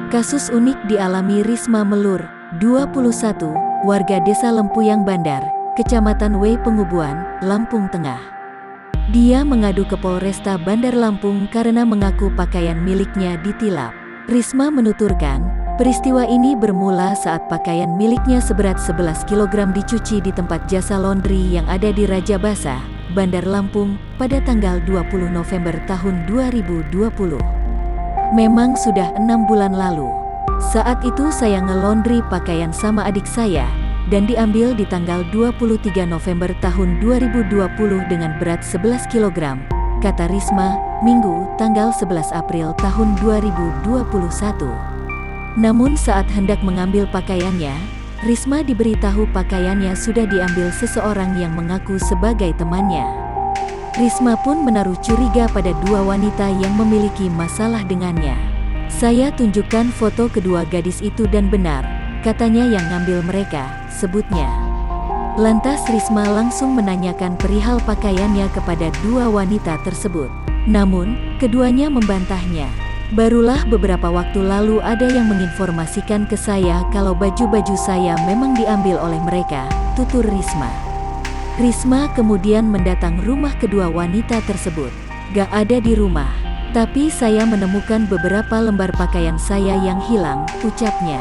Kasus unik dialami Risma Melur, 21, warga Desa Lempuyang Bandar, Kecamatan W Pengubuan, Lampung Tengah. Dia mengadu ke Polresta Bandar Lampung karena mengaku pakaian miliknya ditilap. Risma menuturkan, peristiwa ini bermula saat pakaian miliknya seberat 11 kg dicuci di tempat jasa laundry yang ada di Raja Basah, Bandar Lampung, pada tanggal 20 November tahun 2020. Memang sudah 6 bulan lalu. Saat itu saya nge-laundry pakaian sama adik saya, dan diambil di tanggal 23 November tahun 2020 dengan berat 11 kg, kata Risma, Minggu, tanggal 11 April tahun 2021. Namun saat hendak mengambil pakaiannya, Risma diberitahu pakaiannya sudah diambil seseorang yang mengaku sebagai temannya. Risma pun menaruh curiga pada dua wanita yang memiliki masalah dengannya. Saya tunjukkan foto kedua gadis itu dan benar, katanya yang ngambil mereka, sebutnya. Lantas Risma langsung menanyakan perihal pakaiannya kepada dua wanita tersebut. Namun, keduanya membantahnya. Barulah beberapa waktu lalu ada yang menginformasikan ke saya kalau baju-baju saya memang diambil oleh mereka, tutur Risma. Risma kemudian mendatang rumah kedua wanita tersebut. Gak ada di rumah, tapi saya menemukan beberapa lembar pakaian saya yang hilang, ucapnya.